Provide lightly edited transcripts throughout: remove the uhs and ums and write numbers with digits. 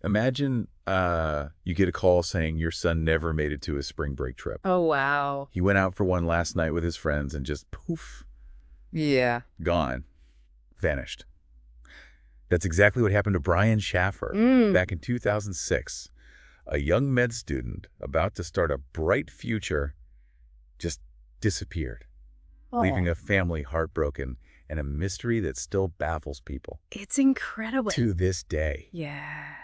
Imagine you get a call saying your son never made it to his spring break trip. Oh, wow. He went out for one last night with his friends and just poof, Yeah. gone, vanished. That's exactly what happened to Brian Schaefer Mm. back in 2006. A young med student about to start a bright future just disappeared, Oh, leaving a family heartbroken and a mystery that still baffles people it's incredible. to this day. Yeah.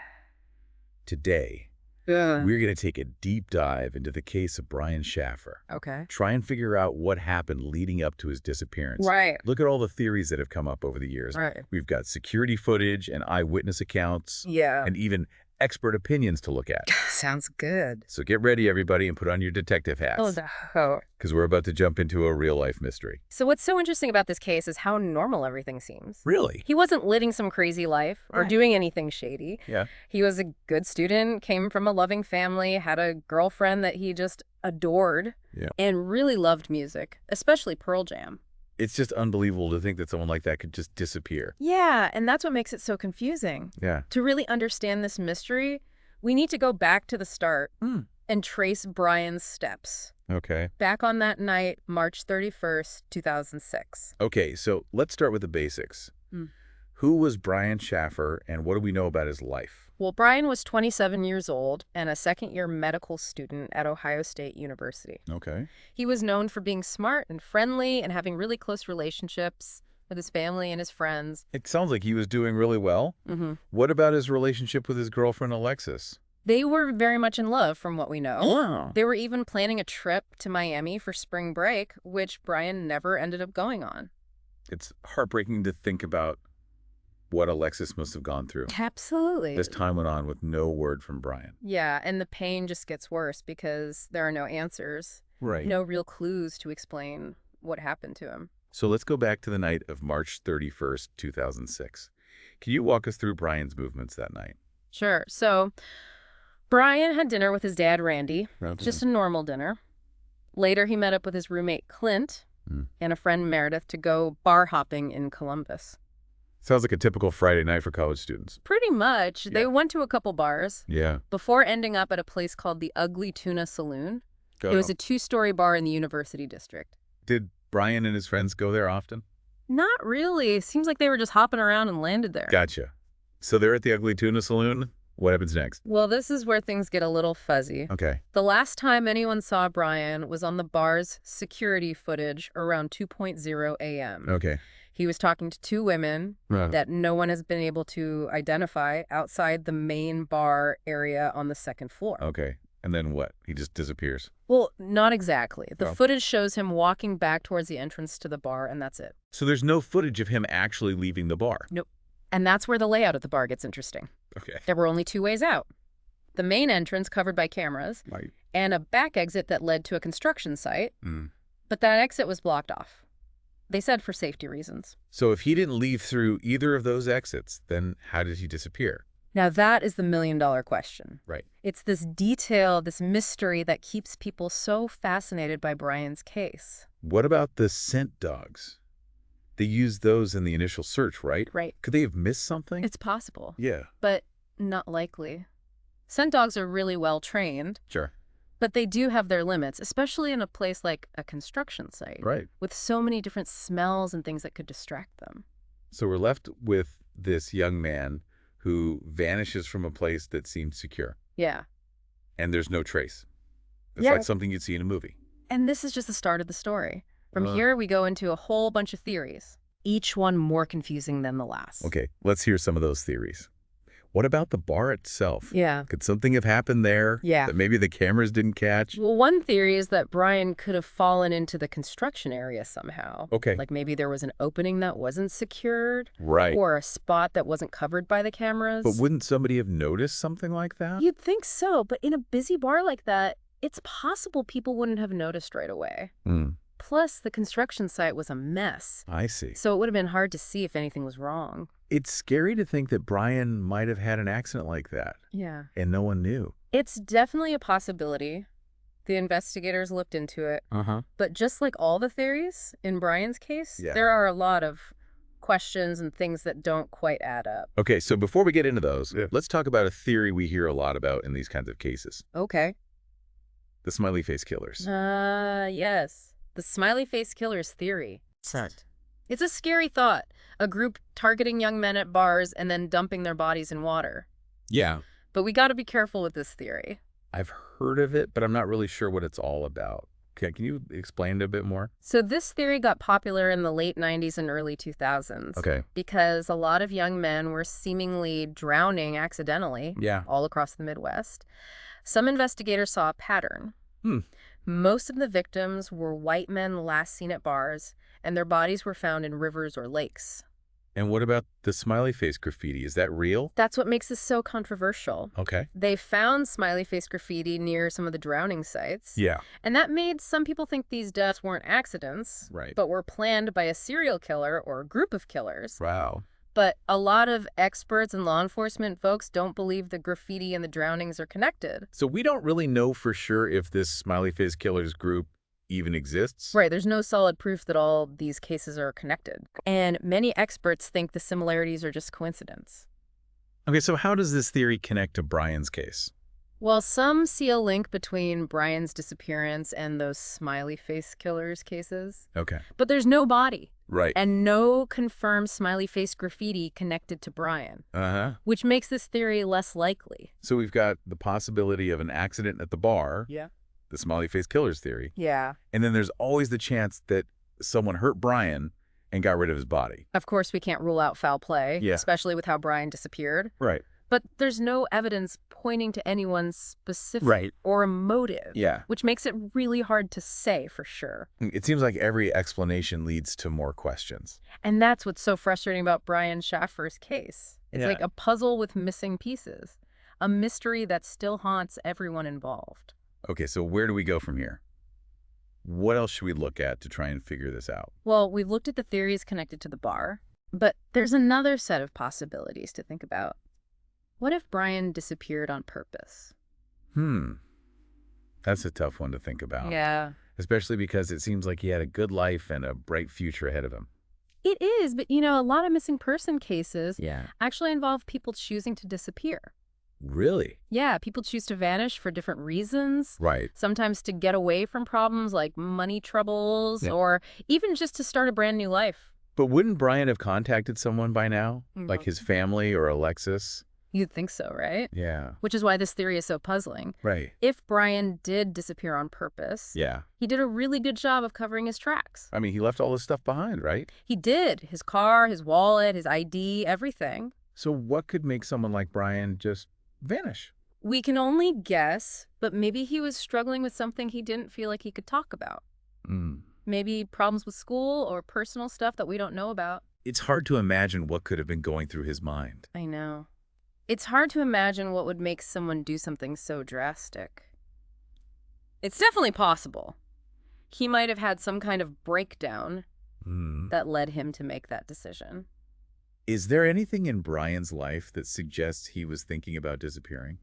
Today, Yeah. we're going to take a deep dive into the case of Brian Schaefer. Okay. Try and figure out what happened leading up to his disappearance. Right. Look at all the theories that have come up over the years. Right. We've got security footage and eyewitness accounts Yeah. and even expert opinions to look at. Sounds good. So get ready, everybody, and put on your detective hats, Oh. because we're about to jump into a real-life mystery. So what's so interesting about this case is how normal everything seems. Really? He wasn't living some crazy life or Right. doing anything shady. Yeah. He was a good student, came from a loving family, had a girlfriend that he just adored, Yeah. and really loved music, especially Pearl Jam. It's just unbelievable to think that someone like that could just disappear. Yeah, and that's what makes it so confusing. Yeah. To really understand this mystery, we need to go back to the start and trace Brian's steps. Okay. Back on that night, March 31st, 2006. Okay, so let's start with the basics. Mm. Who was Brian Schaefer, and what do we know about his life? Well, Brian was 27 years old and a second-year medical student at Ohio State University. Okay. He was known for being smart and friendly and having really close relationships with his family and his friends. It sounds like he was doing really well. Mm-hmm. What about his relationship with his girlfriend, Alexis? They were very much in love, from what we know. Wow. They were even planning a trip to Miami for spring break, which Brian never ended up going on. It's heartbreaking to think about what Alexis must have gone through. Absolutely. This time went on with no word from Brian. Yeah, and the pain just gets worse because there are no answers, Right. no real clues to explain what happened to him. So let's go back to the night of March 31st, 2006. Can you walk us through Brian's movements that night? Sure. So Brian had dinner with his dad, Randy, Okay. just a normal dinner. Later, he met up with his roommate, Clint, and a friend, Meredith, to go bar hopping in Columbus. Sounds like a typical Friday night for college students. Pretty much. They Yeah. went to a couple bars Yeah. before ending up at a place called the Ugly Tuna Saloon. It was a two-story bar in the University District. Did Brian and his friends go there often? Not really. Seems like they were just hopping around and landed there. Gotcha. So they're at the Ugly Tuna Saloon. What happens next? Well, this is where things get a little fuzzy. Okay. The last time anyone saw Brian was on the bar's security footage around 2:00 a.m. Okay. He was talking to two women Right. that no one has been able to identify outside the main bar area on the second floor. Okay. And then what? He just disappears. Well, not exactly. The Oh. footage shows him walking back towards the entrance to the bar, and that's it. So there's no footage of him actually leaving the bar. Nope. And that's where the layout of the bar gets interesting. Okay. There were only two ways out. The main entrance covered by cameras, Right. and a back exit that led to a construction site, Mm. but that exit was blocked off. They said for safety reasons. So if he didn't leave through either of those exits, then how did he disappear? Now that is the million-dollar question. Right. It's this detail, this mystery that keeps people so fascinated by Brian's case. What about the scent dogs? They used those in the initial search, right? Right. Could they have missed something? It's possible, Yeah. but not likely. Scent dogs are really well trained, Sure. but they do have their limits, especially in a place like a construction site, Right. with so many different smells and things that could distract them. So we're left with this young man who vanishes from a place that seemed secure, Yeah. and there's no trace. It's Yeah. like something you'd see in a movie. And this is just the start of the story. From Uh. here, we go into a whole bunch of theories, each one more confusing than the last. Okay, let's hear some of those theories. What about the bar itself? Yeah. Could something have happened there Yeah. that maybe the cameras didn't catch? Well, one theory is that Brian could have fallen into the construction area somehow. Okay. Like maybe there was an opening that wasn't secured, Right. or a spot that wasn't covered by the cameras. But wouldn't somebody have noticed something like that? You'd think so, but in a busy bar like that, it's possible people wouldn't have noticed right away. Hmm. Plus, the construction site was a mess, I see. so it would have been hard to see if anything was wrong. It's scary to think that Brian might have had an accident like that, Yeah. and no one knew. It's definitely a possibility. The investigators looked into it. Uh-huh. But just like all the theories in Brian's case, Yeah. there are a lot of questions and things that don't quite add up. Okay, so before we get into those, Yeah. let's talk about a theory we hear a lot about in these kinds of cases. Okay. The smiley face killers. Yes. The smiley face killer's theory. Fact. It's a scary thought. A group targeting young men at bars and then dumping their bodies in water. Yeah. But we got to be careful with this theory. I've heard of it, but I'm not really sure what it's all about. Okay, can you explain it a bit more? So this theory got popular in the late 90s and early 2000s. Okay. Because a lot of young men were seemingly drowning accidentally Yeah. all across the Midwest. Some investigators saw a pattern. Hmm. Most of the victims were white men last seen at bars, and their bodies were found in rivers or lakes. And what about the smiley face graffiti? Is that real? That's what makes this so controversial. Okay. They found smiley face graffiti near some of the drowning sites. Yeah. And that made some people think these deaths weren't accidents, Right. but were planned by a serial killer or a group of killers. Wow. But a lot of experts and law enforcement folks don't believe the graffiti and the drownings are connected. So we don't really know for sure if this smiley face killers group even exists? Right, there's no solid proof that all these cases are connected. And many experts think the similarities are just coincidence. Okay, so how does this theory connect to Brian's case? Well, some see a link between Brian's disappearance and those smiley face killers cases. Okay. But there's no body Right. and no confirmed smiley face graffiti connected to Brian, Uh-huh. which makes this theory less likely. So we've got the possibility of an accident at the bar, Yeah. the smiley face killers theory, Yeah. and then there's always the chance that someone hurt Brian and got rid of his body. Of course, we can't rule out foul play, Yeah. especially with how Brian disappeared. Right. But there's no evidence pointing to anyone's specific Right. or a motive, Yeah. which makes it really hard to say for sure. It seems like every explanation leads to more questions. And that's what's so frustrating about Brian Schaefer's case. It's Yeah. like a puzzle with missing pieces, a mystery that still haunts everyone involved. Okay, so where do we go from here? What else should we look at to try and figure this out? Well, we've looked at the theories connected to the bar, but there's another set of possibilities to think about. What if Brian disappeared on purpose? That's a tough one to think about. Yeah. Especially because it seems like he had a good life and a bright future ahead of him. It is, but a lot of missing person cases Yeah. actually involve people choosing to disappear. Really? Yeah, people choose to vanish for different reasons. Right. Sometimes to get away from problems like money troubles Yeah. or even just to start a brand new life. But wouldn't Brian have contacted someone by now? Like his family or Alexis? You'd think so, right? Yeah. Which is why this theory is so puzzling. Right. If Brian did disappear on purpose, Yeah. he did a really good job of covering his tracks. I mean, he left all this stuff behind, right? He did. His car, his wallet, his ID, everything. So what could make someone like Brian just vanish? We can only guess, but maybe he was struggling with something he didn't feel like he could talk about. Maybe problems with school or personal stuff that we don't know about. It's hard to imagine what could have been going through his mind. I know. It's hard to imagine what would make someone do something so drastic. It's definitely possible. He might have had some kind of breakdown that led him to make that decision. Is there anything in Brian's life that suggests he was thinking about disappearing?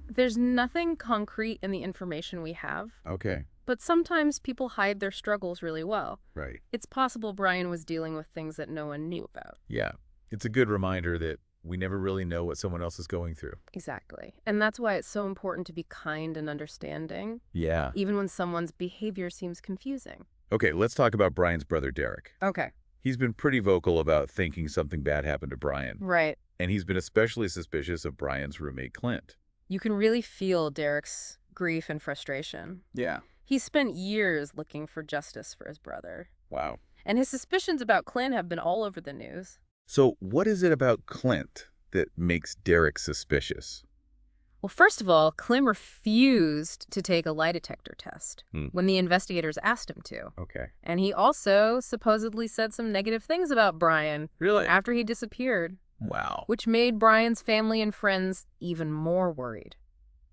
There's nothing concrete in the information we have, Okay. but sometimes people hide their struggles really well. Right. It's possible Brian was dealing with things that no one knew about. Yeah. It's a good reminder that we never really know what someone else is going through. Exactly. And that's why it's so important to be kind and understanding, Yeah. even when someone's behavior seems confusing. Okay, let's talk about Brian's brother, Derek. Okay. He's been pretty vocal about thinking something bad happened to Brian, Right. and he's been especially suspicious of Brian's roommate, Clint. You can really feel Derek's grief and frustration. Yeah. He spent years looking for justice for his brother. Wow. And his suspicions about Clint have been all over the news. So what is it about Clint that makes Derek suspicious? Well, first of all, Clint refused to take a lie detector test when the investigators asked him to. Okay. And he also supposedly said some negative things about Brian Really? after he disappeared, Wow. which made Brian's family and friends even more worried.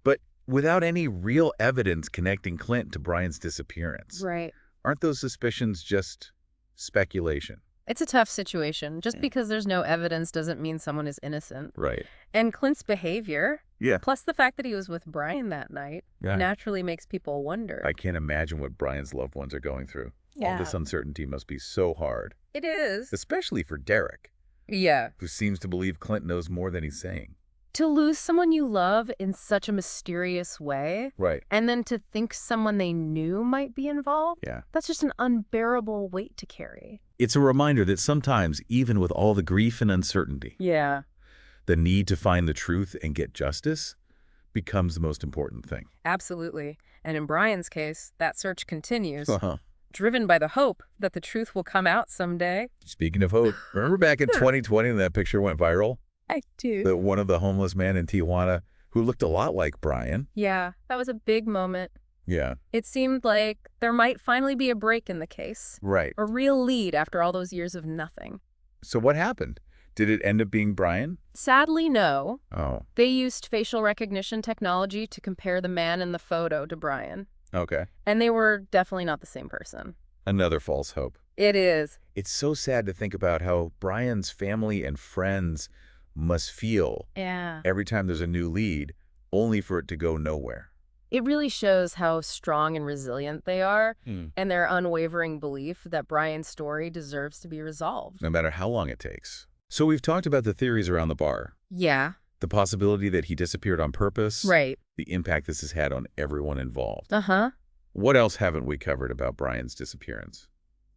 But without any real evidence connecting Clint to Brian's disappearance, Right. aren't those suspicions just speculation? It's a tough situation. Just because there's no evidence doesn't mean someone is innocent. Right. And Clint's behavior, Yeah. plus the fact that he was with Brian that night, Yeah. naturally makes people wonder. I can't imagine what Brian's loved ones are going through. All this uncertainty must be so hard, It is. especially for Derek, Yeah. who seems to believe Clint knows more than he's saying. To lose someone you love in such a mysterious way, Right. and then to think someone they knew might be involved, Yeah. that's just an unbearable weight to carry. It's a reminder that sometimes, even with all the grief and uncertainty, Yeah. the need to find the truth and get justice becomes the most important thing. Absolutely. And in Brian's case, that search continues, Uh-huh. driven by the hope that the truth will come out someday. Speaking of hope, remember back in 2020 when that picture went viral? I do. That one of the homeless men in Tijuana who looked a lot like Brian. Yeah, that was a big moment. Yeah. It seemed like there might finally be a break in the case. Right. A real lead after all those years of nothing. So what happened? Did it end up being Brian? Sadly, no. Oh, They used facial recognition technology to compare the man in the photo to Brian. okay. And they were definitely not the same person. Another false hope. It is. It's so sad to think about how Brian's family and friends must feel Yeah. every time there's a new lead, only for it to go nowhere. It really shows how strong and resilient they are, Mm. and their unwavering belief that Brian's story deserves to be resolved. No matter how long it takes. So we've talked about the theories around the bar, Yeah. the possibility that he disappeared on purpose, Right. the impact this has had on everyone involved. Uh-huh. What else haven't we covered about Brian's disappearance?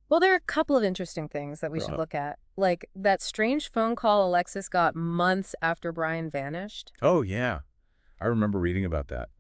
Well, there are a couple of interesting things that we should look at. Like that strange phone call Alexis got months after Brian vanished. Oh, yeah. I remember reading about that.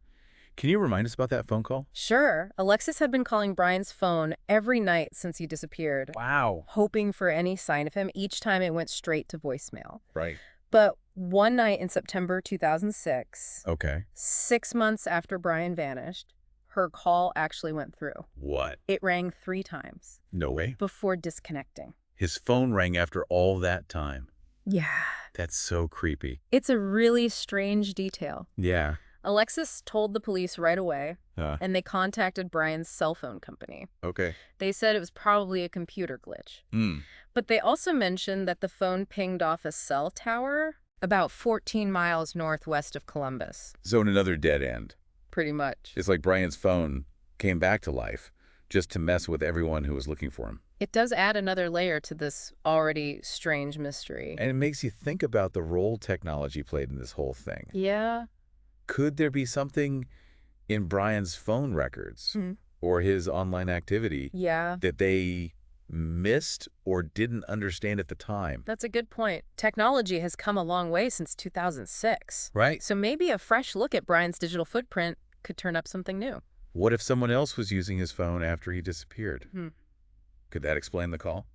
Can you remind us about that phone call? Sure, Alexis had been calling Brian's phone every night since he disappeared, Wow. hoping for any sign of him. Each time it went straight to voicemail. Right. But one night in September 2006, Okay. 6 months after Brian vanished, her call actually went through. What? It rang 3 times No way. before disconnecting. His phone rang after all that time. Yeah. That's so creepy. It's a really strange detail. Yeah. Alexis told the police right away, Uh, and they contacted Brian's cell phone company. okay. They said it was probably a computer glitch. Hmm. But they also mentioned that the phone pinged off a cell tower about 14 miles northwest of Columbus. So in another dead end. Pretty much. It's like Brian's phone came back to life just to mess with everyone who was looking for him. It does add another layer to this already strange mystery. And it makes you think about the role technology played in this whole thing. Yeah. Could there be something in Brian's phone records or his online activity Yeah. that they missed or didn't understand at the time? That's a good point. Technology has come a long way since 2006. Right. So maybe a fresh look at Brian's digital footprint could turn up something new. What if someone else was using his phone after he disappeared? Hmm. Could that explain the call?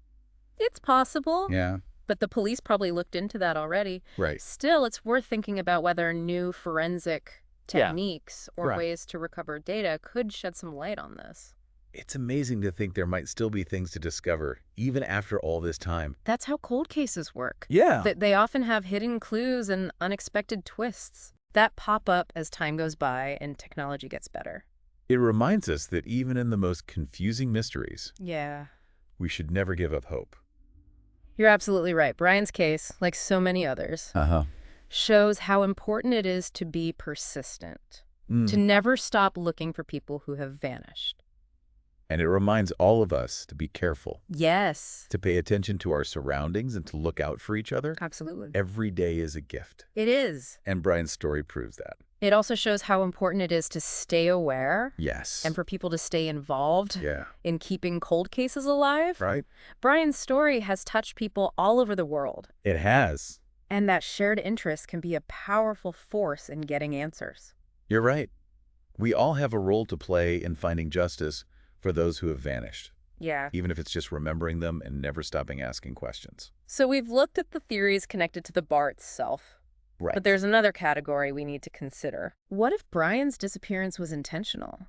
It's possible. Yeah. But the police probably looked into that already. Right. Still, it's worth thinking about whether new forensic techniques or Right. ways to recover data could shed some light on this. It's amazing to think there might still be things to discover, even after all this time. That's how cold cases work. Yeah. They often have hidden clues and unexpected twists that pop up as time goes by and technology gets better. It reminds us that even in the most confusing mysteries, Yeah. we should never give up hope. You're absolutely right. Brian's case, like so many others, Uh-huh. shows how important it is to be persistent, to never stop looking for people who have vanished. And it reminds all of us to be careful, Yes. to pay attention to our surroundings and to look out for each other. Absolutely. Every day is a gift. It is. And Brian's story proves that. It also shows how important it is to stay aware Yes. and for people to stay involved Yeah. in keeping cold cases alive. Right? Brian's story has touched people all over the world, It has. and that shared interest can be a powerful force in getting answers. You're right. We all have a role to play in finding justice for those who have vanished, Yeah. even if it's just remembering them and never stopping asking questions. So we've looked at the theories connected to the bar itself. Right. But there's another category we need to consider. What if Brian's disappearance was intentional?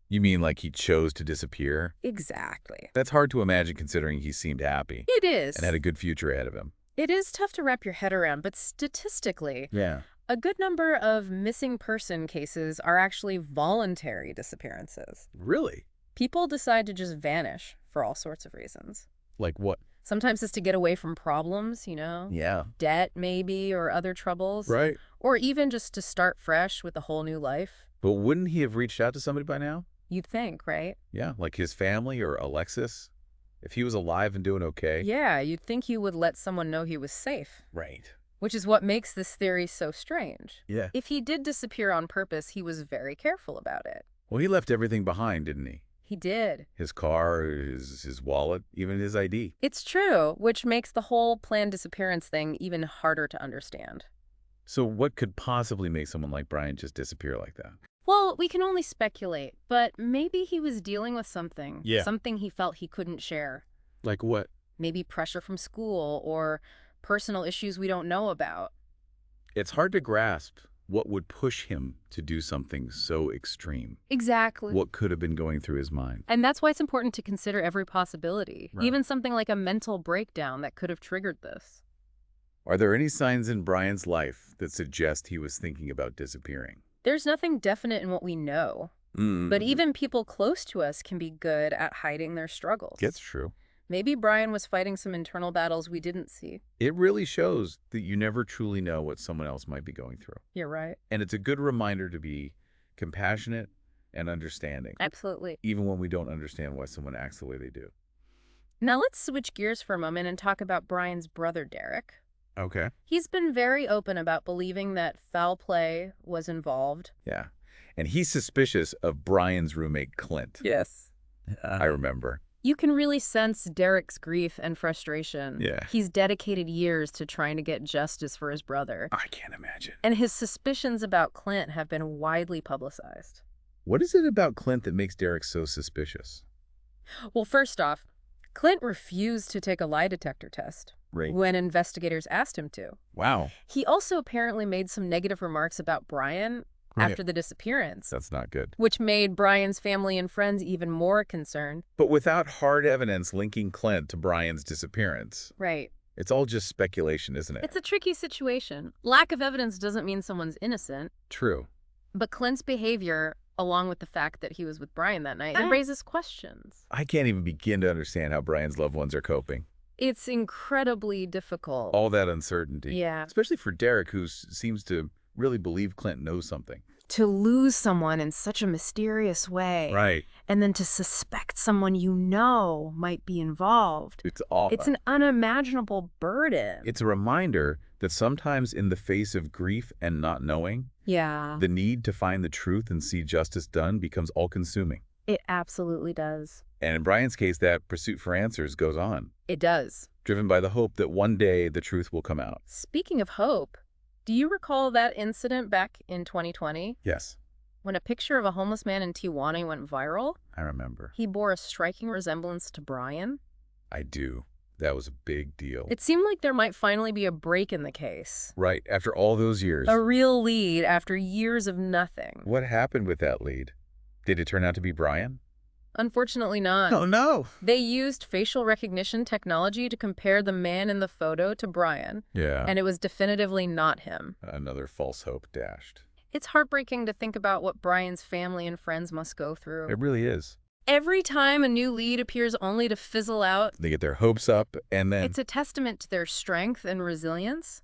You mean like he chose to disappear? Exactly. That's hard to imagine considering he seemed happy It is. and had a good future ahead of him. It is tough to wrap your head around, but statistically, Yeah. a good number of missing person cases are actually voluntary disappearances. Really? People decide to just vanish for all sorts of reasons. Like what? Sometimes it's to get away from problems, Yeah. debt maybe, or other troubles. Right. Or even just to start fresh with a whole new life. But wouldn't he have reached out to somebody by now? You'd think, right? Yeah, like his family or Alexis. If he was alive and doing okay. Yeah, you'd think he would let someone know he was safe, Right. which is what makes this theory so strange. Yeah. If he did disappear on purpose, he was very careful about it. Well, he left everything behind, didn't he? He did. His car, his wallet, even his ID. It's true, which makes the whole planned disappearance thing even harder to understand. So what could possibly make someone like Brian just disappear like that? Well, we can only speculate, but maybe he was dealing with something. Yeah. Something he felt he couldn't share. Like what? Maybe pressure from school or personal issues we don't know about. It's hard to grasp what would push him to do something so extreme. Exactly. What could have been going through his mind? And that's why it's important to consider every possibility, Right. even something like a mental breakdown that could have triggered this. Are there any signs in Brian's life that suggest he was thinking about disappearing? There's nothing definite in what we know, but even people close to us can be good at hiding their struggles. That's true. Maybe Brian was fighting some internal battles we didn't see. It really shows that you never truly know what someone else might be going through. You're right. And it's a good reminder to be compassionate and understanding, Absolutely. even when we don't understand why someone acts the way they do. Now let's switch gears for a moment and talk about Brian's brother, Derek. Okay. He's been very open about believing that foul play was involved. Yeah. And he's suspicious of Brian's roommate, Clint. Yes. I remember. You can really sense Derek's grief and frustration. Yeah. He's dedicated years to trying to get justice for his brother. I can't imagine. And his suspicions about Clint have been widely publicized. What is it about Clint that makes Derek so suspicious? Well, first off, Clint refused to take a lie detector test Right. when investigators asked him to. Wow. He also apparently made some negative remarks about Brian Right. after the disappearance, That's not good. which made Brian's family and friends even more concerned. But without hard evidence linking Clint to Brian's disappearance, Right. it's all just speculation, isn't it? It's a tricky situation. Lack of evidence doesn't mean someone's innocent, True. but Clint's behavior, along with the fact that he was with Brian that night, it raises questions. I can't even begin to understand how Brian's loved ones are coping. It's incredibly difficult. All that uncertainty. Yeah. Especially for Derek, who seems to really believe Clint knows something. To lose someone in such a mysterious way. Right. And then to suspect someone you know might be involved. It's awful. It's an unimaginable burden. It's a reminder that sometimes in the face of grief and not knowing, Yeah, the need to find the truth and see justice done becomes all-consuming. it absolutely does. And in Brian's case, that pursuit for answers goes on, It does. driven by the hope that one day the truth will come out. Speaking of hope, do you recall that incident back in 2020 Yes, when a picture of a homeless man in Tijuana went viral? I remember. He bore a striking resemblance to Brian. I do. That was a big deal. It seemed like there might finally be a break in the case. Right, after all those years. A real lead after years of nothing. What happened with that lead? Did it turn out to be Brian? Unfortunately not. Oh, no. They used facial recognition technology to compare the man in the photo to Brian, Yeah. and it was definitively not him. Another false hope dashed. It's heartbreaking to think about what Brian's family and friends must go through. It really is. Every time a new lead appears only to fizzle out, They get their hopes up, and then it's a testament to their strength and resilience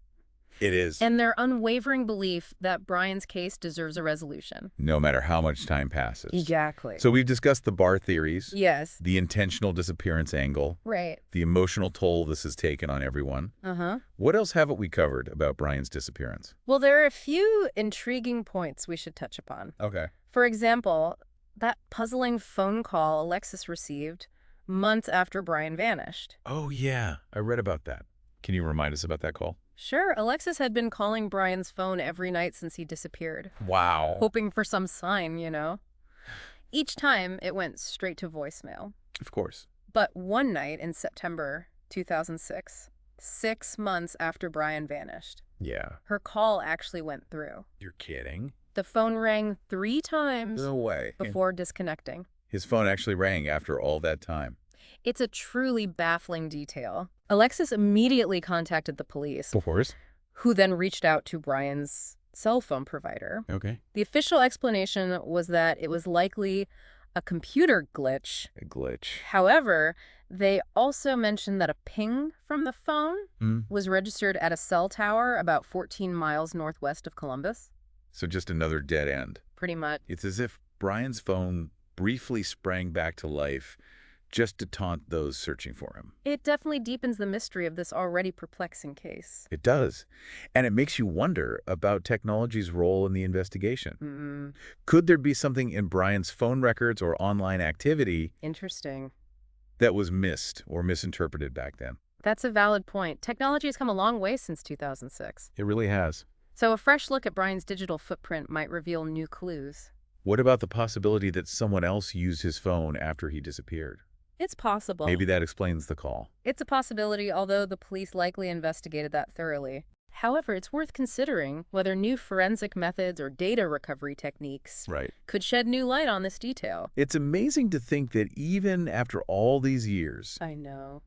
it is. and their unwavering belief that Brian's case deserves a resolution. No matter how much time passes. Exactly. So we've discussed the bar theories, Yes. the intentional disappearance angle, Right. the emotional toll this has taken on everyone. Uh-huh. What else haven't we covered about Brian's disappearance? Well, there are a few intriguing points we should touch upon. Okay. For example, that puzzling phone call Alexis received months after Brian vanished. Oh, yeah. I read about that. Can you remind us about that call? Sure, Alexis had been calling Brian's phone every night since he disappeared, Wow. hoping for some sign, you know. Each time, it went straight to voicemail. Of course. But one night in September 2006, 6 months after Brian vanished, Yeah. her call actually went through. You're kidding? The phone rang 3 times No way. before disconnecting. His phone actually rang after all that time. It's a truly baffling detail. Alexis immediately contacted the police, Of course. who then reached out to Brian's cell phone provider. Okay. The official explanation was that it was likely a computer glitch. A glitch. However, they also mentioned that a ping from the phone was registered at a cell tower about 14 miles northwest of Columbus. So just another dead end. Pretty much. It's as if Brian's phone briefly sprang back to life just to taunt those searching for him. It definitely deepens the mystery of this already perplexing case. It does. And it makes you wonder about technology's role in the investigation. Could there be something in Brian's phone records or online activity Interesting. that was missed or misinterpreted back then? That's a valid point. Technology has come a long way since 2006. It really has. So a fresh look at Brian's digital footprint might reveal new clues. What about the possibility that someone else used his phone after he disappeared? It's possible. Maybe that explains the call. It's a possibility, although the police likely investigated that thoroughly. However, it's worth considering whether new forensic methods or data recovery techniques could shed new light on this detail. It's amazing to think that even after all these years, I know.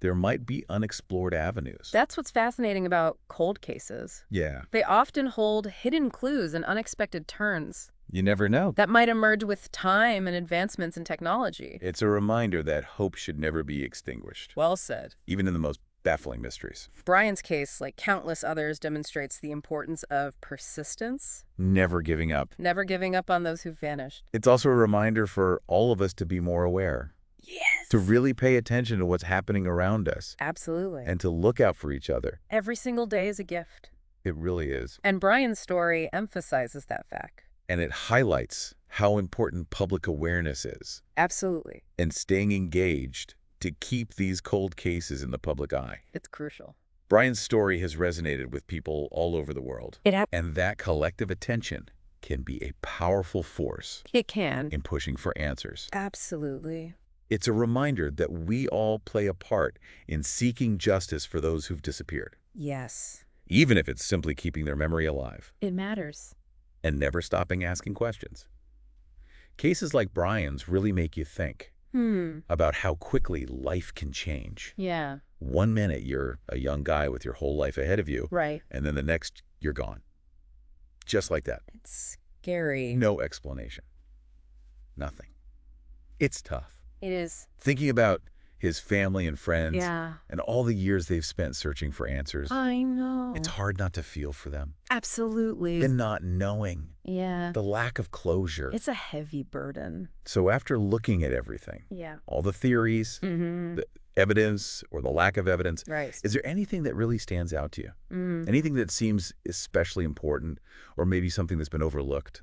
there might be unexplored avenues. That's what's fascinating about cold cases. Yeah. They often hold hidden clues and unexpected turns You never know. that might emerge with time and advancements in technology. It's a reminder that hope should never be extinguished, Well said. even in the most baffling mysteries. Brian's case, like countless others, demonstrates the importance of persistence, Never giving up. never giving up on those who've vanished. It's also a reminder for all of us to be more aware, Yes. to really pay attention to what's happening around us, Absolutely. and to look out for each other. Every single day is a gift. It really is. And Brian's story emphasizes that fact. And it highlights how important public awareness is Absolutely. and staying engaged to keep these cold cases in the public eye. It's crucial. Brian's story has resonated with people all over the world. And that collective attention can be a powerful force It can. in pushing for answers. Absolutely. It's a reminder that we all play a part in seeking justice for those who've disappeared, Yes. even if it's simply keeping their memory alive It matters. and never stopping asking questions. Cases like Brian's really make you think about how quickly life can change. Yeah. 1 minute, you're a young guy with your whole life ahead of you, Right. and then the next, you're gone. Just like that. It's scary. No explanation. Nothing. It's tough. It is. Thinking about his family and friends Yeah. and all the years they've spent searching for answers, I know. it's hard not to feel for them. Absolutely. And not knowing, Yeah. the lack of closure. It's a heavy burden. So after looking at everything, Yeah. all the theories, the evidence or the lack of evidence, Right. is there anything that really stands out to you? Anything that seems especially important or maybe something that's been overlooked?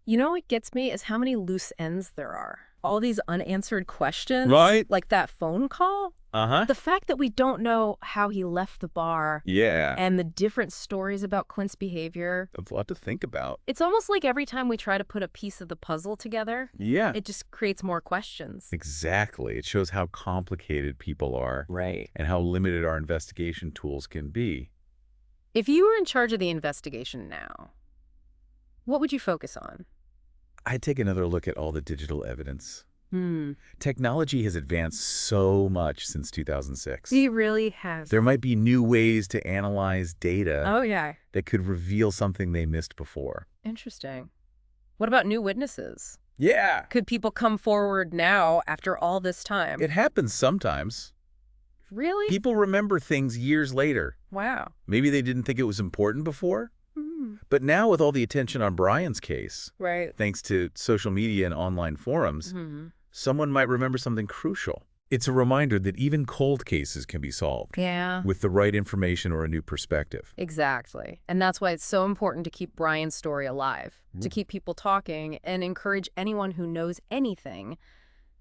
You know what gets me is how many loose ends there are. All these unanswered questions. Right. Like that phone call. Uh-huh. The fact that we don't know how he left the bar Yeah. and the different stories about Quint's behavior. That's a lot to think about. It's almost like every time we try to put a piece of the puzzle together, Yeah. it just creates more questions. Exactly. It shows how complicated people are. Right. And how limited our investigation tools can be. If you were in charge of the investigation now, what would you focus on? I'd take another look at all the digital evidence. Technology has advanced so much since 2006. He really has. There might be new ways to analyze data Oh, yeah. that could reveal something they missed before. Interesting. What about new witnesses? Yeah. Could people come forward now after all this time? It happens sometimes. Really? People remember things years later. Wow. Maybe they didn't think it was important before. Hmm. But now with all the attention on Brian's case, Right. thanks to social media and online forums, someone might remember something crucial. It's a reminder that even cold cases can be solved Yeah. with the right information or a new perspective. Exactly. And that's why it's so important to keep Brian's story alive, to keep people talking and encourage anyone who knows anything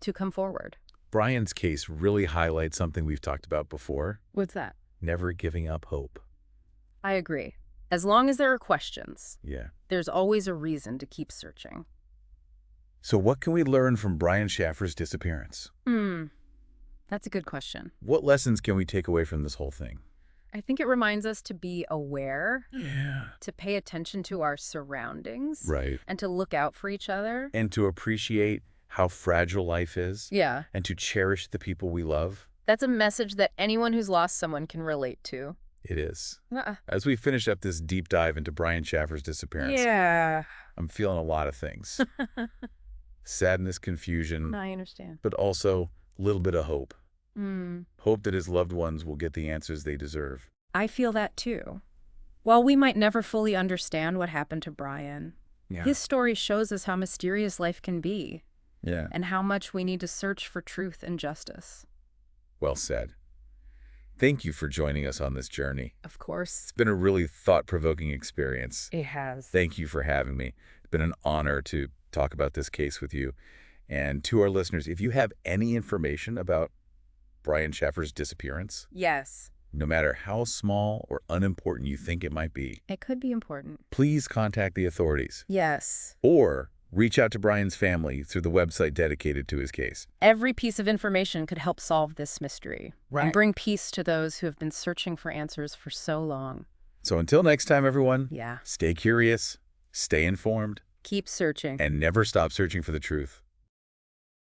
to come forward. Brian's case really highlights something we've talked about before: What's that? never giving up hope. I agree. As long as there are questions, Yeah. there's always a reason to keep searching. So what can we learn from Brian Schaefer's disappearance? That's a good question. What lessons can we take away from this whole thing? I think it reminds us to be aware, Yeah. to pay attention to our surroundings, Right. and to look out for each other. And to appreciate how fragile life is. Yeah. And to cherish the people we love. That's a message that anyone who's lost someone can relate to. It is. Uh-uh. As we finish up this deep dive into Brian Schaefer's disappearance, Yeah. I'm feeling a lot of things. Sadness, confusion, I understand. but also a little bit of hope. Hope that his loved ones will get the answers they deserve. I feel that too. While we might never fully understand what happened to Brian, his story shows us how mysterious life can be. Yeah. and how much we need to search for truth and justice. Well said. Thank you for joining us on this journey. Of course, It's been a really thought-provoking experience. it has. Thank you for having me. It's been an honor to talk about this case with you. And to our listeners, if you have any information about Brian Schaefer's disappearance, Yes, no matter how small or unimportant you think it might be, it could be important. please contact the authorities Yes. or reach out to Brian's family through the website dedicated to his case. Every piece of information could help solve this mystery Right. and bring peace to those who have been searching for answers for so long. So until next time, everyone, Yeah. stay curious, stay informed, Keep searching. and never stop searching for the truth.